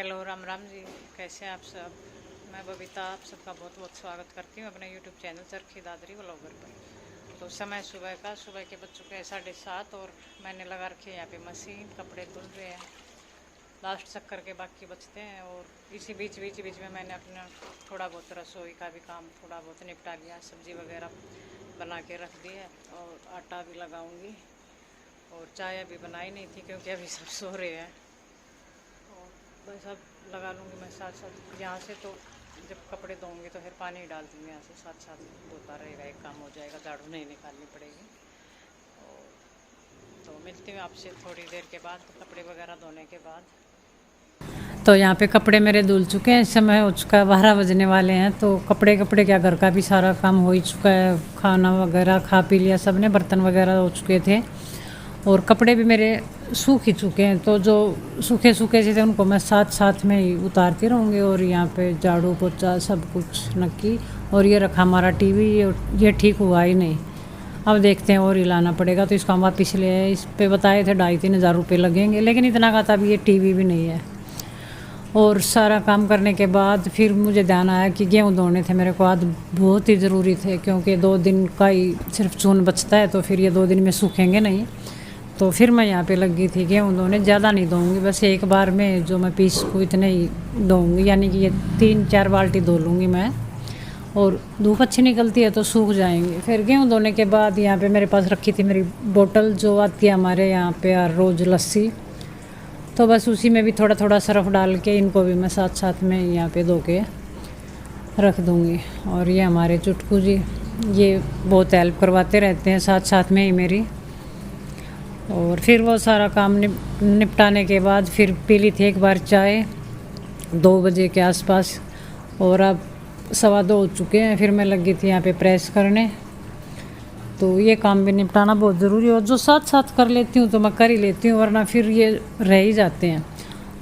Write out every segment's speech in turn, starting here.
Hello Ram Ram ji. कैसे हैं आप सब। मैं बबीता आप सबका बहुत बहुत स्वागत करती हूँ अपने YouTube channel Charkhi Dadri vlogger पर। तो समय सुबह के बज चुके हैं 7:30 और मैंने लगा रखी है यहाँ पे मशीन, कपड़े धुल रहे हैं, लास्ट चक्कर के बाकी बचते हैं। और इसी बीच में मैंने अपना थोड़ा बहुत रसोई का भी काम थोड़ा बहुत निपटा लिया, सब्जी वगैरह बना के रख दी है और आटा भी लगाऊंगी। और चाय अभी बनाई नहीं थी क्योंकि अभी सब सो रहे हैं। बस अब लगा लूँगी मैं साथ साथ यहाँ से। तो जब कपड़े धोऊंगी तो फिर पानी डाल दूँगी यहाँ से, साथ साथ धोता रहेगा, एक काम हो जाएगा, झाड़ू नहीं निकालनी पड़ेगी। और तो मिलती हूँ आपसे थोड़ी देर के बाद, कपड़े वगैरह धोने के बाद। तो यहाँ पे कपड़े मेरे धुल चुके हैं, समय हो चुका है, 12 बजने वाले हैं। तो कपड़े क्या, घर का भी सारा काम हो ही चुका है, खाना वगैरह खा पी लिया सबने, बर्तन वगैरह हो चुके थे और कपड़े भी मेरे सूख ही चुके हैं। तो जो सूखे से थे उनको मैं साथ में ही उतारती रहूँगी। और यहाँ पे झाड़ू पोछा सब कुछ नक्की। और ये रखा हमारा टीवी, ये ठीक हुआ ही नहीं, अब देखते हैं और ही लाना पड़ेगा। तो इसको हम वापस ले आए, इस पे बताए थे 2,5-3 हज़ार रुपये लगेंगे, लेकिन इतना का था अभी ये टीवी भी नहीं है। और सारा काम करने के बाद फिर मुझे ध्यान आया कि गेहूँ धोने थे मेरे को आज, बहुत ही ज़रूरी थे, क्योंकि 2 दिन का ही सिर्फ चून बचता है, तो फिर ये 2 दिन में सूखेंगे नहीं। तो फिर मैं यहाँ पे लगी थी गेहूँ धोने। ज़्यादा नहीं धोऊंगी, बस एक बार में जो मैं पीस को इतने ही धोऊंगी, यानी कि ये 3-4 बाल्टी धो लूँगी मैं। और धूप अच्छी निकलती है तो सूख जाएंगे। फिर गेहूँ धोने के बाद यहाँ पे मेरे पास रखी थी मेरी बोतल जो आती है हमारे यहाँ पे हर रोज़ लस्सी, तो बस उसी में भी थोड़ा थोड़ा सर्फ डाल के इनको भी मैं साथ में यहाँ पे धो के रख दूँगी। और ये हमारे चुटकू जी, ये बहुत हेल्प करवाते रहते हैं साथ में ही मेरी। और फिर वो सारा काम निपटाने के बाद फिर पी ली थी एक बार चाय 2 बजे के आसपास। और अब 2:15 हो चुके हैं। फिर मैं लगी थी यहाँ पे प्रेस करने। तो ये काम भी निपटाना बहुत ज़रूरी है, और जो साथ कर लेती हूँ तो मैं कर ही लेती हूँ, वरना फिर ये रह ही जाते हैं।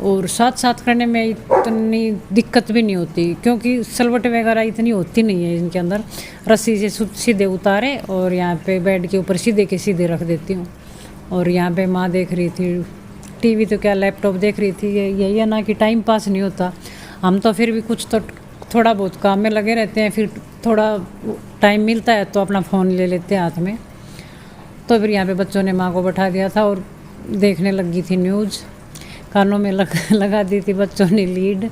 और साथ करने में इतनी दिक्कत भी नहीं होती, क्योंकि सलवट वगैरह इतनी होती नहीं है इनके अंदर। रस्सी से सीधे उतारे और यहाँ पे बेड के ऊपर सीधे रख देती हूँ। और यहाँ पे माँ देख रही थी टीवी, तो क्या लैपटॉप देख रही थी। यही है ना कि टाइम पास नहीं होता। हम तो फिर भी कुछ तो थोड़ा बहुत काम में लगे रहते हैं, फिर थोड़ा टाइम मिलता है तो अपना फ़ोन ले लेते हैं हाथ में। तो फिर यहाँ पे बच्चों ने माँ को बैठा दिया था और देखने लगी थी न्यूज़, कानों में लगा दी थी बच्चों ने लीड।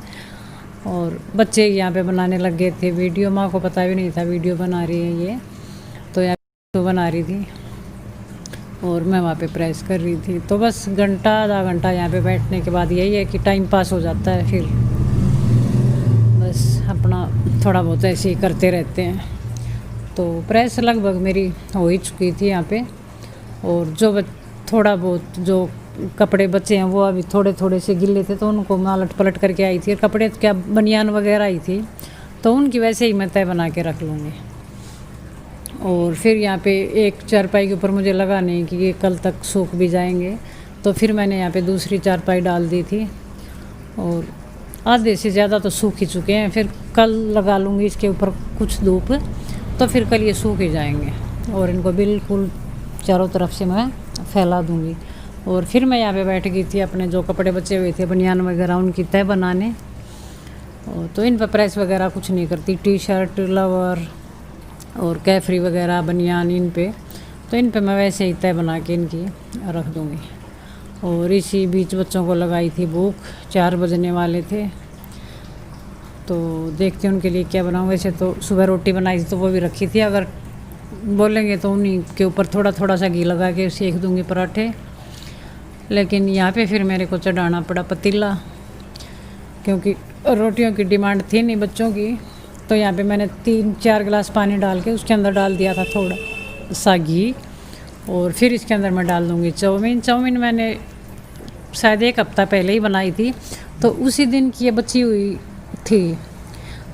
और बच्चे यहाँ पे बनाने लग गए थे वीडियो, माँ को पता भी नहीं था वीडियो बना रही है ये, तो यहाँ तो बना रही थी और मैं वहाँ पे प्रेस कर रही थी। तो बस आधा घंटा यहाँ पे बैठने के बाद यही है कि टाइम पास हो जाता है, फिर बस अपना थोड़ा बहुत ऐसे ही करते रहते हैं। तो प्रेस लगभग मेरी हो ही चुकी थी यहाँ पे। और जो थोड़ा बहुत जो कपड़े बचे हैं वो अभी थोड़े से गिले थे, तो उनको मैं अलट पलट करके आई थी। और कपड़े क्या बनियान वगैरह ही थी, तो उनकी वैसे ही मैं तय बना के रख लूँगी। और फिर यहाँ पे एक चारपाई के ऊपर मुझे लगा नहीं कि ये कल तक सूख भी जाएंगे, तो फिर मैंने यहाँ पे दूसरी चारपाई डाल दी थी। और आधे से ज़्यादा तो सूख ही चुके हैं, फिर कल लगा लूँगी इसके ऊपर कुछ धूप, तो फिर कल ये सूख ही जाएंगे। और इनको बिल्कुल चारों तरफ से मैं फैला दूँगी। और फिर मैं यहाँ पे बैठ गई थी अपने जो कपड़े बचे हुए थे बनियान वगैरह उनकी तय बनाने। और तो इन पर प्रेस वगैरह कुछ नहीं करती, टी शर्ट, लोवर और कैफरी वगैरह बनियान इन पे, तो इन पे मैं वैसे ही तय बना के इनकी रख दूँगी। और इसी बीच बच्चों को लगाई थी भूख, 4 बजने वाले थे, तो देखते हैं उनके लिए क्या बनाऊँ। वैसे तो सुबह रोटी बनाई थी तो वो भी रखी थी, अगर बोलेंगे तो उन्हीं के ऊपर थोड़ा सा घी लगा के सेक दूँगी पराठे। लेकिन यहाँ पे फिर मेरे को चढ़ाना पड़ा पतीला, क्योंकि रोटियों की डिमांड थी नहीं बच्चों की। तो यहाँ पे मैंने 3-4 गिलास पानी डाल के उसके अंदर डाल दिया था थोड़ा सा घी। और फिर इसके अंदर मैं डाल दूँगी चाउमीन मैंने शायद 1 हफ्ता पहले ही बनाई थी, तो उसी दिन की ये बची हुई थी,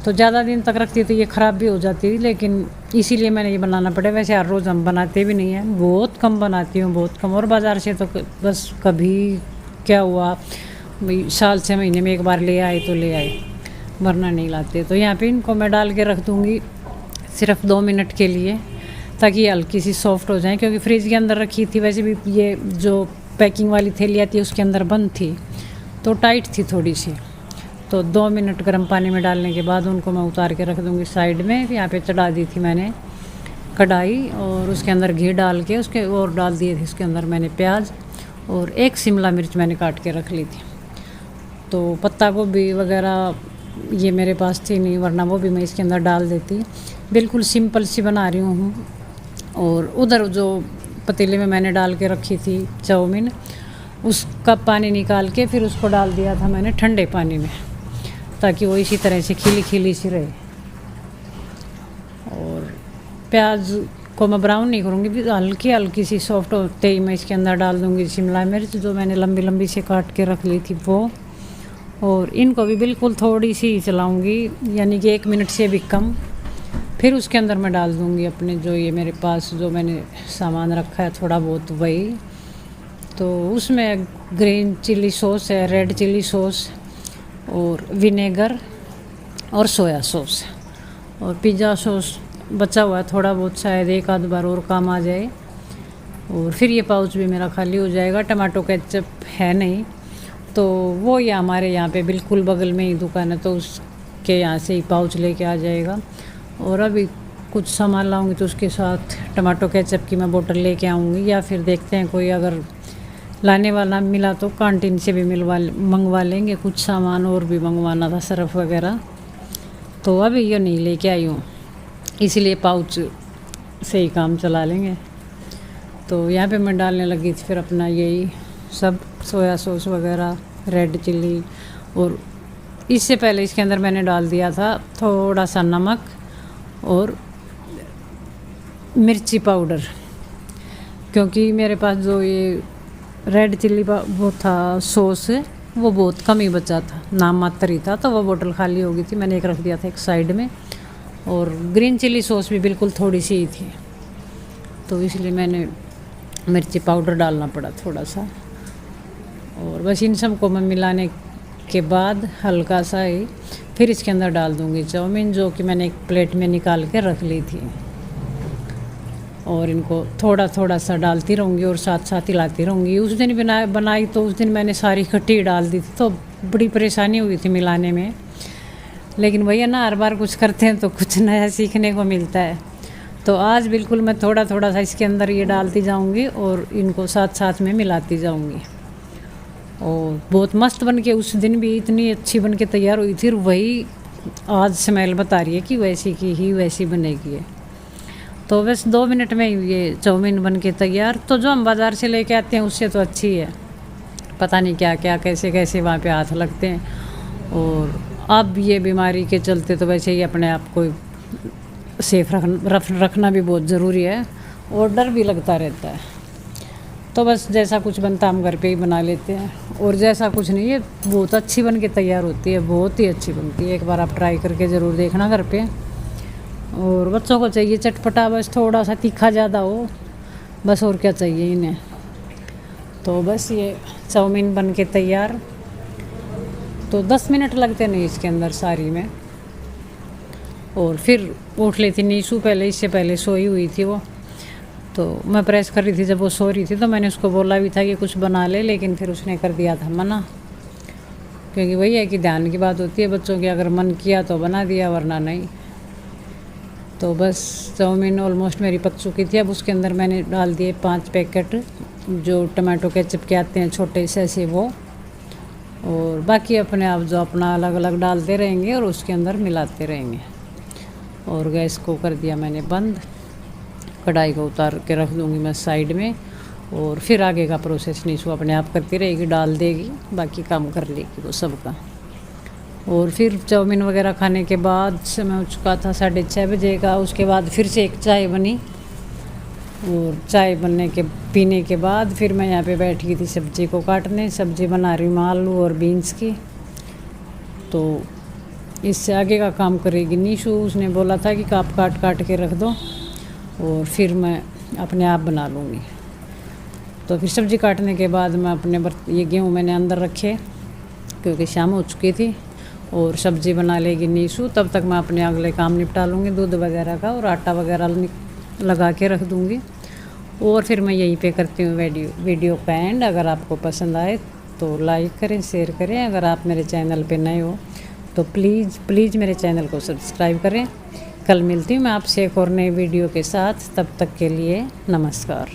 तो ज़्यादा दिन तक रखती तो ये ख़राब भी हो जाती थी, लेकिन इसीलिए मैंने ये बनाना पड़ा। वैसे हर रोज़ हम बनाते भी नहीं हैं, बहुत कम बनाती हूँ, बहुत कम। और बाज़ार से तो बस कभी क्या हुआ भाई साल 6 महीने में एक बार ले आए तो ले आए, वरना नहीं लाते। तो यहाँ पे इनको मैं डाल के रख दूँगी सिर्फ 2 मिनट के लिए, ताकि हल्की सी सॉफ्ट हो जाए, क्योंकि फ्रिज के अंदर रखी थी। वैसे भी ये जो पैकिंग वाली थैली आती है उसके अंदर बंद थी, तो टाइट थी थोड़ी सी, तो 2 मिनट गर्म पानी में डालने के बाद उनको मैं उतार के रख दूँगी साइड में। यहाँ पे चढ़ा दी थी मैंने कढ़ाई और उसके अंदर घी डाल के उसके और डाल दिए थे उसके अंदर मैंने प्याज और 1 शिमला मिर्च मैंने काट के रख ली थी। तो पत्ता गोभी वगैरह ये मेरे पास थी नहीं, वरना वो भी मैं इसके अंदर डाल देती। बिल्कुल सिंपल सी बना रही हूँ। और उधर जो पतीले में मैंने डाल के रखी थी चाउमीन, उसका पानी निकाल के फिर उसको डाल दिया था मैंने ठंडे पानी में, ताकि वो इसी तरह से खिली खिली सी रहे। और प्याज को मैं ब्राउन नहीं करूँगी, हल्की हल्की सी सॉफ्ट होते ही मैं इसके अंदर डाल दूँगी शिमला मिर्च जो मैंने लंबी लंबी से काट के रख ली थी वो। और इनको भी बिल्कुल थोड़ी सी चलाऊँगी, यानी कि 1 मिनट से भी कम। फिर उसके अंदर मैं डाल दूँगी अपने जो ये मेरे पास जो मैंने सामान रखा है थोड़ा बहुत वही। तो उसमें ग्रीन चिली सॉस है, रेड चिली सॉस और विनेगर और सोया सॉस और पिज़्ज़ा सॉस बचा हुआ है थोड़ा बहुत, शायद एक आध बार और काम आ जाए। और फिर ये पाउच भी मेरा खाली हो जाएगा। टमाटो केचप है नहीं, तो वो ये हमारे यहाँ पे बिल्कुल बगल में ही दुकान है, तो उसके यहाँ से ही पाउच लेके आ जाएगा। और अभी कुछ सामान लाऊंगी तो उसके साथ टमाटो केचप की मैं बोतल लेके आऊँगी, या फिर देखते हैं कोई अगर लाने वाला मिला तो कैंटीन से भी मंगवा लेंगे। कुछ सामान और भी मंगवाना था, सर्फ वगैरह, तो अभी ये नहीं लेके आई हूँ, इसीलिए पाउच से ही काम चला लेंगे। तो यहाँ पे मैं डालने लगी थी फिर अपना यही सब सोया सॉस वगैरह, रेड चिल्ली, और इससे पहले इसके अंदर मैंने डाल दिया था थोड़ा सा नमक और मिर्ची पाउडर, क्योंकि मेरे पास जो ये रेड चिल्ली वो था सॉस, वो बहुत कम ही बचा था, नाम मात्र ही था, तो वो बोतल खाली हो गई थी। मैंने एक रख दिया था एक साइड में। और ग्रीन चिली सॉस भी बिल्कुल थोड़ी सी ही थी, तो इसलिए मैंने मिर्ची पाउडर डालना पड़ा थोड़ा सा। और बस इन सब को मैं मिलाने के बाद हल्का सा ही फिर इसके अंदर डाल दूँगी चाउमीन, जो कि मैंने एक प्लेट में निकाल के रख ली थी। और इनको थोड़ा थोड़ा सा डालती रहूँगी और साथ साथ हिलाती रहूँगी। उस दिन बनाई तो उस दिन मैंने सारी इकट्ठी डाल दी थी, तो बड़ी परेशानी हुई थी मिलाने में। लेकिन भैया ना, हर बार कुछ करते हैं तो कुछ नया सीखने को मिलता है। तो आज बिल्कुल मैं थोड़ा थोड़ा सा इसके अंदर ये डालती जाऊँगी और इनको साथ साथ में मिलाती जाऊँगी। और बहुत मस्त बन के उस दिन भी इतनी अच्छी बन के तैयार हुई थी, और वही आज स्मेल बता रही है कि वैसी की ही वैसी बनेगी। तो बस 2 मिनट में ये चाउमीन बन के तैयार। तो जो हम बाज़ार से लेके आते हैं उससे तो अच्छी है, पता नहीं क्या क्या कैसे कैसे वहाँ पे हाथ लगते हैं। और अब ये बीमारी के चलते तो वैसे ही अपने आप को सेफ रखना भी बहुत ज़रूरी है, और डर भी लगता रहता है। तो बस जैसा कुछ बनता हम घर पे ही बना लेते हैं, और जैसा कुछ नहीं, ये बहुत अच्छी बन के तैयार होती है, बहुत ही अच्छी बनती है। एक बार आप ट्राई करके ज़रूर देखना घर पे। और बच्चों को चाहिए चटपटा, बस थोड़ा सा तीखा ज़्यादा हो, बस और क्या चाहिए इन्हें। तो बस ये चाउमीन बन के तैयार। तो 10 मिनट लगते नहीं इसके अंदर सारी में। और फिर उठ लेती नीशू, पहले इससे पहले सोई हुई थी वो, तो मैं प्रेस कर रही थी जब वो सो रही थी, तो मैंने उसको बोला भी था कि कुछ बना ले, लेकिन फिर उसने कर दिया था मना, क्योंकि वही है कि ध्यान की बात होती है बच्चों की, अगर मन किया तो बना दिया, वरना नहीं। तो बस चाउमीन ऑलमोस्ट मेरी पक चुकी थी। अब उसके अंदर मैंने डाल दिए 5 पैकेट जो टमाटो केचप के आते हैं छोटे से वो, और बाकी अपने आप जो अपना अलग अलग डालते रहेंगे और उसके अंदर मिलाते रहेंगे। और गैस को कर दिया मैंने बंद, कढ़ाई को उतार के रख दूँगी मैं साइड में, और फिर आगे का प्रोसेस नीशू अपने आप करती रहेगी, डाल देगी, बाकी काम कर लेगी वो सबका। और फिर चाउमीन वगैरह खाने के बाद समय हो चुका था 6:30 बजे का। उसके बाद फिर से एक चाय बनी, और चाय बनने के पीने के बाद फिर मैं यहाँ पे बैठ गई थी सब्ज़ी को काटने। सब्ज़ी बना रही हूँ आलू और बीन्स की। तो इससे आगे का काम करेगी नीशू। उसने बोला था कि आप काट काट के रख दो और फिर मैं अपने आप बना लूँगी। तो फिर सब्ज़ी काटने के बाद मैं अपने ये गेहूँ मैंने अंदर रखे, क्योंकि शाम हो चुकी थी, और सब्ज़ी बना लेगी नीशू। तब तक मैं अपने अगले काम निपटा लूँगी, दूध वगैरह का, और आटा वगैरह लगा के रख दूँगी। और फिर मैं यहीं पे करती हूँ वीडियो का एंड। अगर आपको पसंद आए तो लाइक करें, शेयर करें। अगर आप मेरे चैनल पे नए हो तो प्लीज़ प्लीज़ मेरे चैनल को सब्सक्राइब करें। कल मिलती हूँ मैं आपसे एक और नए वीडियो के साथ, तब तक के लिए नमस्कार।